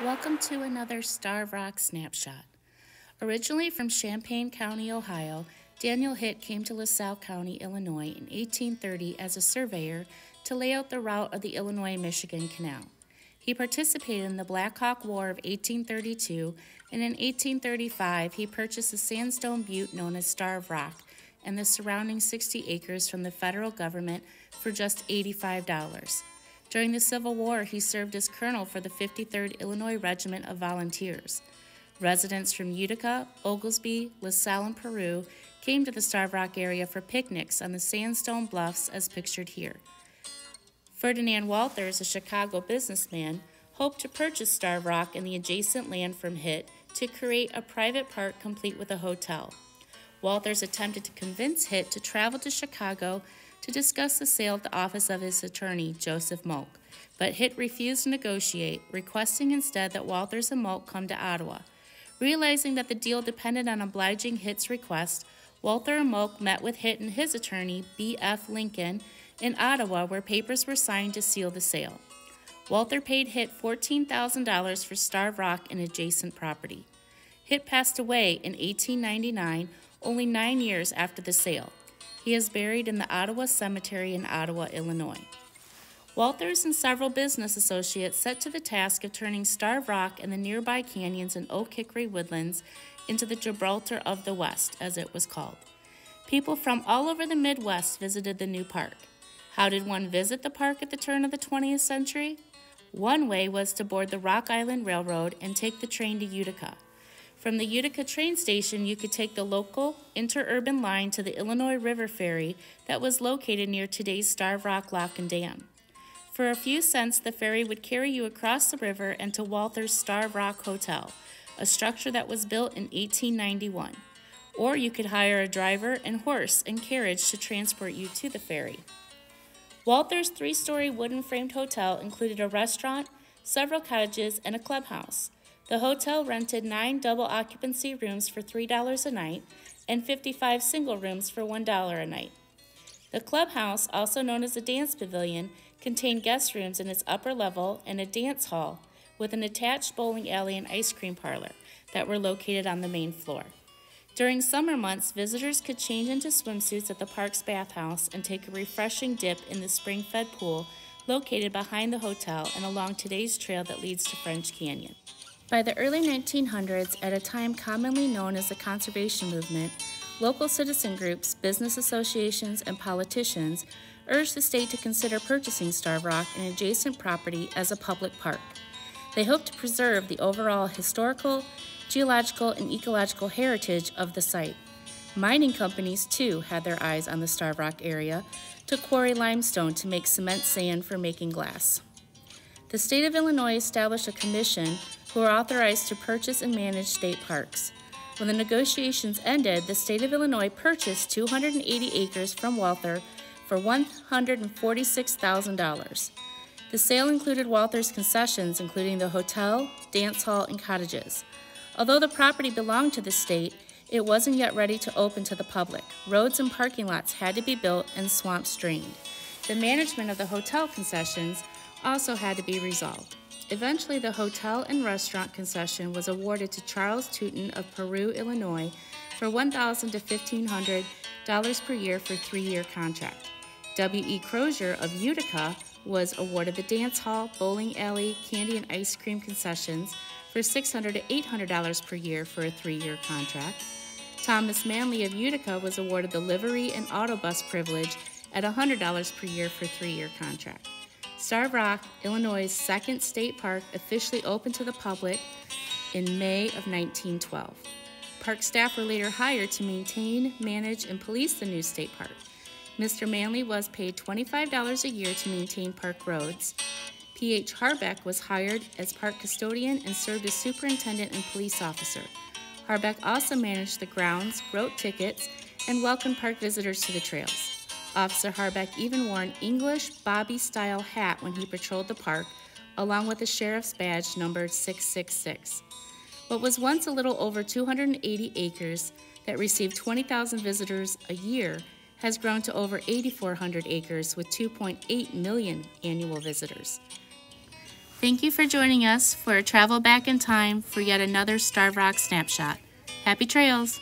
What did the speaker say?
Welcome to another Starved Rock Snapshot. Originally from Champaign County, Ohio, Daniel Hitt came to LaSalle County, Illinois in 1830 as a surveyor to lay out the route of the Illinois-Michigan Canal. He participated in the Black Hawk War of 1832, and in 1835 he purchased a sandstone butte known as Starved Rock and the surrounding 60 acres from the federal government for just $85. During the Civil War, he served as colonel for the 53rd Illinois Regiment of Volunteers. Residents from Utica, Oglesby, LaSalle, and Peru came to the Starved Rock area for picnics on the sandstone bluffs as pictured here. Ferdinand Walthers, a Chicago businessman, hoped to purchase Starved Rock and the adjacent land from Hitt to create a private park complete with a hotel. Walthers attempted to convince Hitt to travel to Chicago to discuss the sale of the office of his attorney, Joseph Moulk, but Hitt refused to negotiate, requesting instead that Walthers and Moulk come to Ottawa. Realizing that the deal depended on obliging Hitt's request, Walther and Moulk met with Hitt and his attorney, B.F. Lincoln, in Ottawa, where papers were signed to seal the sale. Walther paid Hitt $14,000 for Starved Rock and adjacent property. Hitt passed away in 1899, only 9 years after the sale. He is buried in the Ottawa Cemetery in Ottawa, Illinois. Walthers and several business associates set to the task of turning Starved Rock and the nearby canyons and Oak Hickory woodlands into the Gibraltar of the West, as it was called. People from all over the Midwest visited the new park. How did one visit the park at the turn of the 20th century? One way was to board the Rock Island Railroad and take the train to Utica. From the Utica train station, you could take the local interurban line to the Illinois River Ferry that was located near today's Starved Rock Lock and Dam. For a few cents, the ferry would carry you across the river and to Walthers' Starved Rock Hotel, a structure that was built in 1891. Or you could hire a driver and horse and carriage to transport you to the ferry. Walthers' 3-story wooden framed hotel included a restaurant, several cottages, and a clubhouse. The hotel rented 9 double occupancy rooms for $3 a night and 55 single rooms for $1 a night. The clubhouse, also known as the dance pavilion, contained guest rooms in its upper level and a dance hall with an attached bowling alley and ice cream parlor that were located on the main floor. During summer months, visitors could change into swimsuits at the park's bathhouse and take a refreshing dip in the spring-fed pool located behind the hotel and along today's trail that leads to French Canyon. By the early 1900s, at a time commonly known as the conservation movement, local citizen groups, business associations, and politicians urged the state to consider purchasing Starved Rock and adjacent property as a public park. They hoped to preserve the overall historical, geological, and ecological heritage of the site. Mining companies, too, had their eyes on the Starved Rock area to quarry limestone to make cement sand for making glass. The state of Illinois established a commission who were authorized to purchase and manage state parks. When the negotiations ended, the state of Illinois purchased 280 acres from Walther for $146,000. The sale included Walther's concessions, including the hotel, dance hall, and cottages. Although the property belonged to the state, it wasn't yet ready to open to the public. Roads and parking lots had to be built and swamps drained. The management of the hotel concessions also had to be resolved. Eventually, the hotel and restaurant concession was awarded to Charles Tootin of Peru, Illinois, for $1,000 to $1,500 per year for a 3-year contract. W.E. Crozier of Utica was awarded the dance hall, bowling alley, candy and ice cream concessions for $600 to $800 per year for a 3-year contract. Thomas Manley of Utica was awarded the livery and autobus privilege at $100 per year for a 3-year contract. Starved Rock, Illinois' second state park, officially opened to the public in May of 1912. Park staff were later hired to maintain, manage, and police the new state park. Mr. Manley was paid $25 a year to maintain park roads. P.H. Harbeck was hired as park custodian and served as superintendent and police officer. Harbeck also managed the grounds, wrote tickets, and welcomed park visitors to the trails. Officer Harbeck even wore an English Bobby-style hat when he patrolled the park, along with a sheriff's badge numbered 666. What was once a little over 280 acres that received 20,000 visitors a year has grown to over 8,400 acres with 2.8 million annual visitors. Thank you for joining us for a travel back in time for yet another Starved Rock Snapshot. Happy trails!